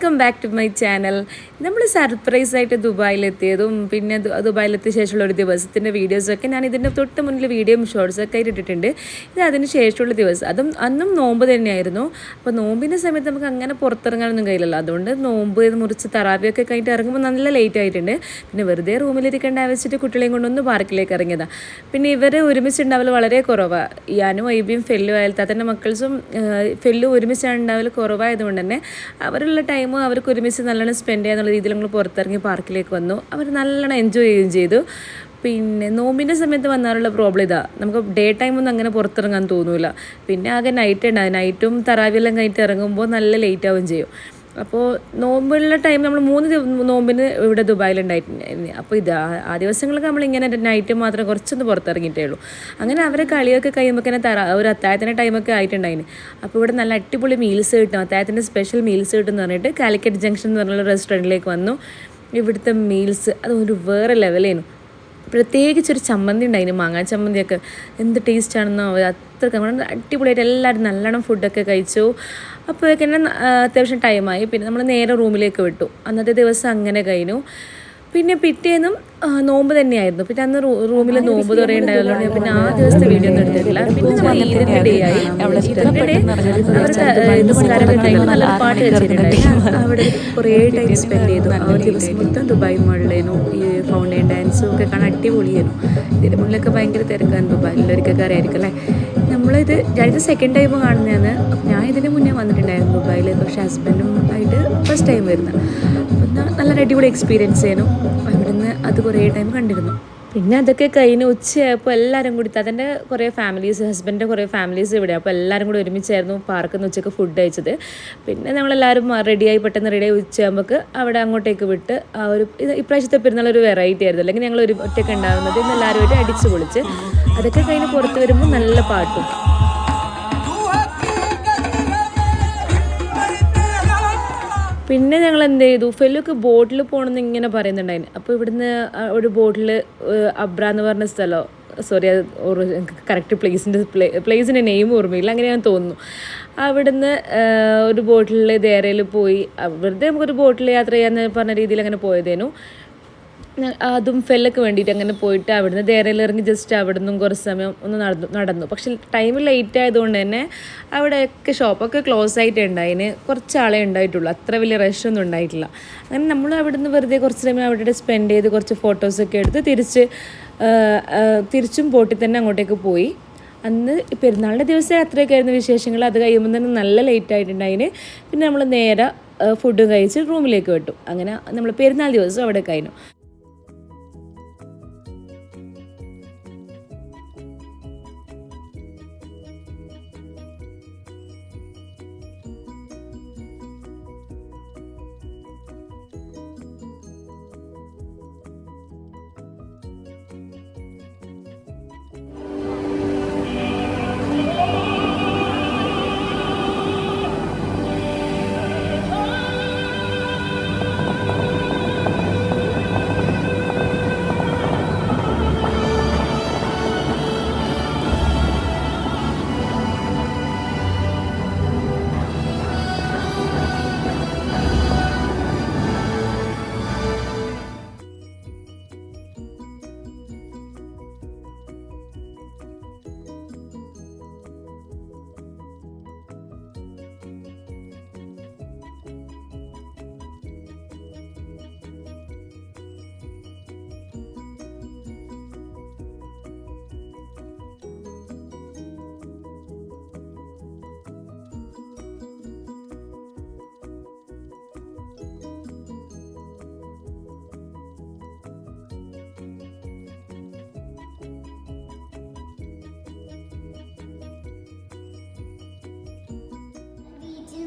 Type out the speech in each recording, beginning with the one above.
Welcome back to my channel. നമ്മൾ സർപ്രൈസായിട്ട് ദുബായിലെത്തിയതും പിന്നെ ദുബായിലെത്തിയ ശേഷമുള്ള ഒരു ദിവസത്തിൻ്റെ വീഡിയോസൊക്കെ ഞാൻ ഇതിൻ്റെ തൊട്ട് മുന്നിൽ വീഡിയോയും ഷോർട്സൊക്കെ ആയിട്ട് ഇട്ടിട്ടുണ്ട്. ഇത് അതിന് ശേഷമുള്ള ദിവസം, അതും അന്നും നോമ്പ് തന്നെയായിരുന്നു. അപ്പോൾ നോമ്പിൻ്റെ സമയത്ത് നമുക്ക് അങ്ങനെ പുറത്തിറങ്ങാനൊന്നും കഴിയില്ലല്ലോ. അതുകൊണ്ട് നോമ്പ് മുറിച്ച് തറാവിയൊക്കെ കഴിഞ്ഞിട്ട് ഇറങ്ങുമ്പോൾ നല്ല ലേറ്റ് ആയിട്ടുണ്ട്. പിന്നെ വെറുതെ റൂമിലിരിക്കേണ്ട ആവശ്യമായിട്ട് കുട്ടികളെയും കൊണ്ടൊന്ന് പാർക്കിലേക്ക് ഇറങ്ങിയതാണ്. പിന്നെ ഇവർ ഒരുമിച്ചുണ്ടാവൽ വളരെ കുറവാണ്. യാനും ഐബിയും ഫെല്ലും അയൽത്താത്തൻ്റെ മക്കൾസും ഫെല്ലും ഒരുമിച്ചാണ് ഉണ്ടാവൽ കുറവായതുകൊണ്ട് തന്നെ അവരുള്ള ടൈം അവർക്ക് ഒരുമിച്ച് നല്ലോണം സ്പെൻഡ് ചെയ്യാന്നുള്ള രീതിയിൽ നമ്മൾ പുറത്തിറങ്ങി പാർക്കിലേക്ക് വന്നു. അവർ നല്ലോണം എൻജോയ് ചെയ്യുകയും ചെയ്തു. പിന്നെ നോമ്പിൻ്റെ സമയത്ത് വന്നാലുള്ള പ്രോബ്ലം ഇതാ, നമുക്ക് ഡേ ടൈമൊന്നും അങ്ങനെ പുറത്തിറങ്ങാൻ തോന്നില്ല. പിന്നെ ആകെ നൈറ്റ് ഉണ്ടാകും. നൈറ്റും തറാവിയെല്ലാം കഴിഞ്ഞിട്ട് ഇറങ്ങുമ്പോൾ നല്ല ലേറ്റ് ആവുകയും ചെയ്യും. അപ്പോൾ നോമ്പുള്ള ടൈം നമ്മൾ 3 നോമ്പിന് ഇവിടെ ദുബായിലുണ്ടായിരുന്നു. അപ്പോൾ ആ ദിവസങ്ങളൊക്കെ നമ്മളിങ്ങനെ നൈറ്റ് മാത്രം കുറച്ചൊന്ന് പുറത്തിറങ്ങിയിട്ടേ ഉള്ളൂ. അങ്ങനെ അവരെ കളിയൊക്കെ കഴിയുമ്പോൾ തന്നെ ഒരു അത്താഴത്തിൻ്റെ ടൈമൊക്കെ ആയിട്ടുണ്ടായിന്. അപ്പോൾ ഇവിടെ നല്ല അടിപൊളി മീൽസ് കിട്ടും, അത്താഴത്തിൻ്റെ സ്പെഷ്യൽ മീൽസ് കിട്ടും എന്ന് പറഞ്ഞിട്ട് കാലിക്കറ്റ് ജംഗ്ഷൻ എന്ന് പറഞ്ഞുള്ള റെസ്റ്റോറൻറ്റിലേക്ക് വന്നു. ഇവിടുത്തെ മീൽസ് അത് ഒരു വേറെ ലെവലായിരുന്നു. പ്രത്യേകിച്ചൊരു ചമ്മന്തി ഉണ്ടായിരുന്നു, മാങ്ങാ ചമ്മന്തിയൊക്കെ. എന്ത് ടേസ്റ്റാണെന്നോ, അത്രയ്ക്ക് നമ്മൾ അടിപൊളിയായിട്ട് എല്ലാവരും നല്ലോണം ഫുഡൊക്കെ കഴിച്ചു. അപ്പോഴേക്കന്നെ അത്യാവശ്യം ടൈമായി. പിന്നെ നമ്മൾ നേരെ റൂമിലേക്ക് വിട്ടു. അന്നത്തെ ദിവസം അങ്ങനെ കഴിഞ്ഞു. പിന്നെ പിറ്റേന്നും നോമ്പ് തന്നെയായിരുന്നു. പിന്നെ അന്ന് റൂമിൽ നോമ്പ് തുറയുണ്ടായല്ലോ. പിന്നെ ആ ദിവസത്തെ വീഡിയോ ഒന്നും എടുത്തിട്ടില്ല. പിന്നെ നമ്മൾ ഈദിൻ്റെ ഡേ ആയി. ഈദിൻ്റെ ഡേ അവർക്ക് നിസ്കാരമൊക്കെ കഴിഞ്ഞ് നല്ല പാട്ട് വെച്ചിട്ടുണ്ടായി. അവിടെ കുറേ ടൈം സ്പെൻഡ് ചെയ്തു. ആ ഒരു ദിവസം മൊത്തം ദുബായ് മോളിലേനു. ഈ ഫൗണ്ടൈൻ ഡാൻസും ഒക്കെ കാണാൻ അടിപൊളിയായിരുന്നു. ഇതിൻ്റെ മുന്നിലൊക്കെ ഭയങ്കര തിരക്കാണ്. ദുബായിലുള്ളവർക്കൊക്കെ അറിയായിരിക്കും അല്ലേ. ഞാനിത് സെക്കൻഡ് ടൈം കാണുന്നതാണ്. ഞാൻ ഇതിന് മുന്നേ വന്നിട്ടുണ്ടായിരുന്നു ദുബായിൽ. പക്ഷേ ഹസ്ബൻഡും ആയിട്ട് ഫസ്റ്റ് ടൈം വരുന്നത്. അപ്പം നല്ലൊരു അടിപൊളി എക്സ്പീരിയൻസ് ആയിരുന്നു. അവിടുന്ന് അത് കുറേ ടൈം കണ്ടിരുന്നു. പിന്നെ അതൊക്കെ കഴിഞ്ഞ് ഉച്ചയായപ്പോൾ എല്ലാവരും കൂടി, അതിൻ്റെ കുറേ ഫാമിലീസ്, ഹസ്ബൻഡിൻ്റെ കുറേ ഫാമിലീസ് ഇവിടെ. അപ്പോൾ എല്ലാവരും കൂടി ഒരുമിച്ചായിരുന്നു പാർക്കിൽ നിന്ന് ഉച്ചയ്ക്ക് ഫുഡ് കഴിച്ചത്. പിന്നെ നമ്മളെല്ലാവരും പെട്ടെന്ന് റെഡിയായി ഉച്ചയാകുമ്പോൾ അവിടെ അങ്ങോട്ടേക്ക് വിട്ട് ആ ഒരു ഇപ്രാവശ്യത്തെ പെരുന്നാൾ ഒരു വെറൈറ്റി ആയിരുന്നു. അല്ലെങ്കിൽ ഞങ്ങൾ ഒരു ഒറ്റയ്ക്ക് ഉണ്ടാകുന്നത് ഇന്ന് എല്ലാവരുമായിട്ട് അടിച്ച് പൊളിച്ച്. അതൊക്കെ കഴിഞ്ഞ് പുറത്ത് വരുമ്പോൾ നല്ല പാട്ടും. പിന്നെ ഞങ്ങൾ എന്ത് ചെയ്തു, ഫെല്ലൊക്കെ ബോട്ടിൽ പോകണമെന്ന് ഇങ്ങനെ പറയുന്നുണ്ടായിരുന്നു. അപ്പോൾ ഇവിടുന്ന് ഒരു ബോട്ടിൽ അബ്ര എന്ന് പറഞ്ഞ സ്ഥലമോ, സോറി അത് കറക്റ്റ് പ്ലേസിൻ്റെ നെയിം ഓർമ്മയില്ല, അങ്ങനെയാണെന്ന് തോന്നുന്നു. അവിടുന്ന് ഒരു ബോട്ടിൽ ദേരയിൽ പോയി. വെറുതെ നമുക്കൊരു ബോട്ടിൽ യാത്ര ചെയ്യാന്ന് പറഞ്ഞ രീതിയിൽ അങ്ങനെ പോയതേനു. അതും ഫെല്ലൊക്കെ വേണ്ടിയിട്ട് അങ്ങനെ പോയിട്ട് അവിടുന്ന് ദേരയിൽ ഇറങ്ങി ജസ്റ്റ് അവിടെ നിന്നും കുറച്ച് സമയം ഒന്ന് നടന്നു. പക്ഷെ ടൈം ലേറ്റ് ആയതുകൊണ്ട് തന്നെ അവിടെയൊക്കെ ഷോപ്പൊക്കെ ക്ലോസ് ആയിട്ടുണ്ടായിന്. കുറച്ച് ആളെ ഉണ്ടായിട്ടുള്ളൂ, അത്ര വലിയ റഷൊന്നും ഉണ്ടായിട്ടില്ല. അങ്ങനെ നമ്മൾ അവിടുന്ന് വെറുതെ കുറച്ച് സമയം അവിടെ സ്പെൻഡ് ചെയ്ത് കുറച്ച് ഫോട്ടോസൊക്കെ എടുത്ത് തിരിച്ചും ബോട്ടിൽ തന്നെ അങ്ങോട്ടേക്ക് പോയി. അന്ന് പെരുന്നാളിൻ്റെ ദിവസം യാത്രയൊക്കെ ആയിരുന്നു വിശേഷങ്ങൾ. അത് കഴിയുമ്പോൾ തന്നെ നല്ല ലേറ്റ് ആയിട്ടുണ്ടായിന്. പിന്നെ നമ്മൾ നേരെ ഫുഡും കഴിച്ച് റൂമിലേക്ക് വിട്ടു. അങ്ങനെ നമ്മൾ പെരുന്നാൾ ദിവസം അവിടെ കഴിഞ്ഞു.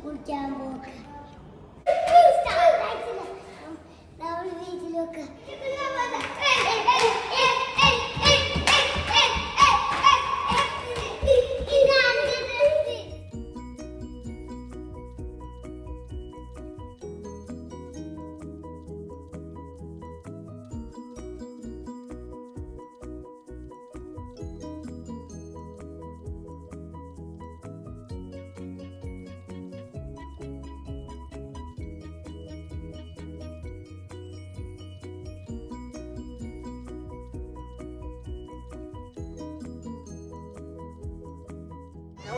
കുളിക്കാൻ പോക്ക് വീട്ടിലൊക്കെ I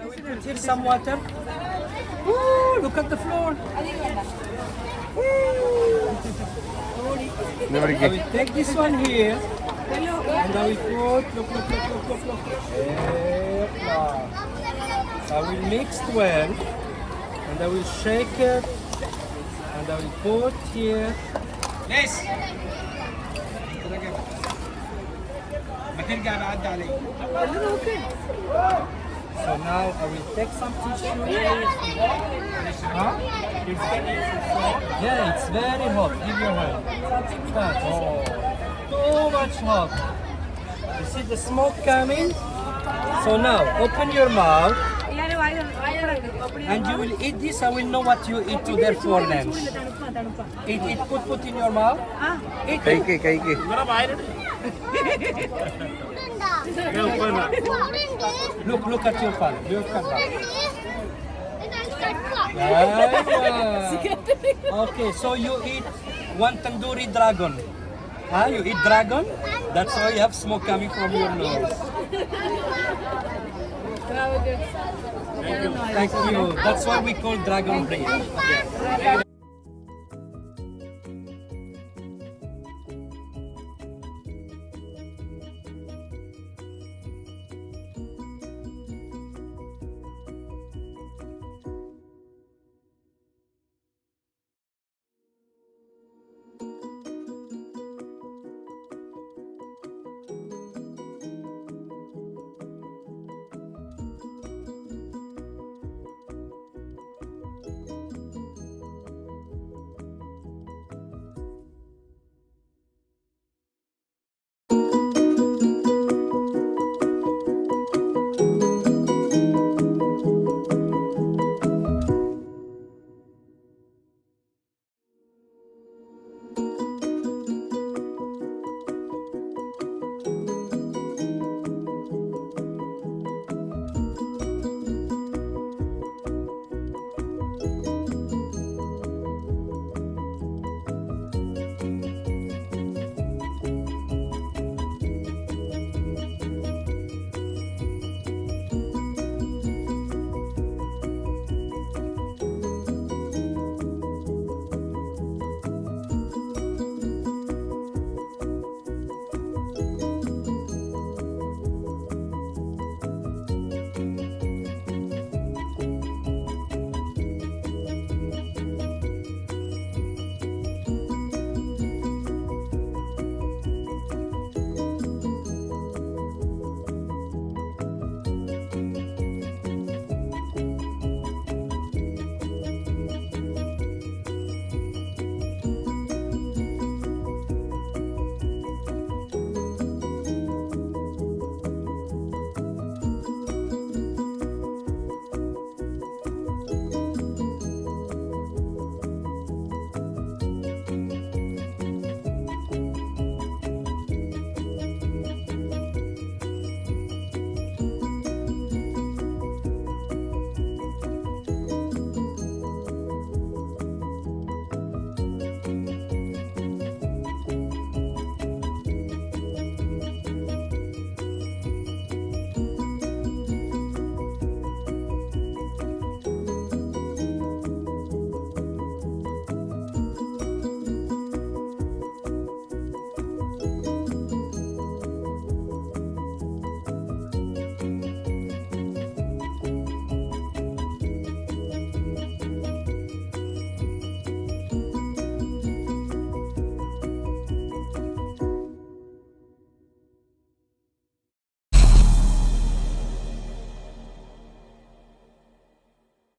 will put here some water. Ooh, look at the floor. I will take this one here. And I will put, look. I will mix well. And I will shake it. And I will put here. Yes. So now I will take some tissue. Huh? Yeah, it's very hot. Give your hand. Oh, too much hot. You see the smoke coming? So now open your mouth and you will eat this. I will know what you eat to their for lunch. Eat, put in your mouth. Eat it. Look at your pan. Look at that. Okay, so you eat one tandoori dragon. You eat dragon? That's why you have smoke coming from your nose. Thank you. That's why we call dragon bread.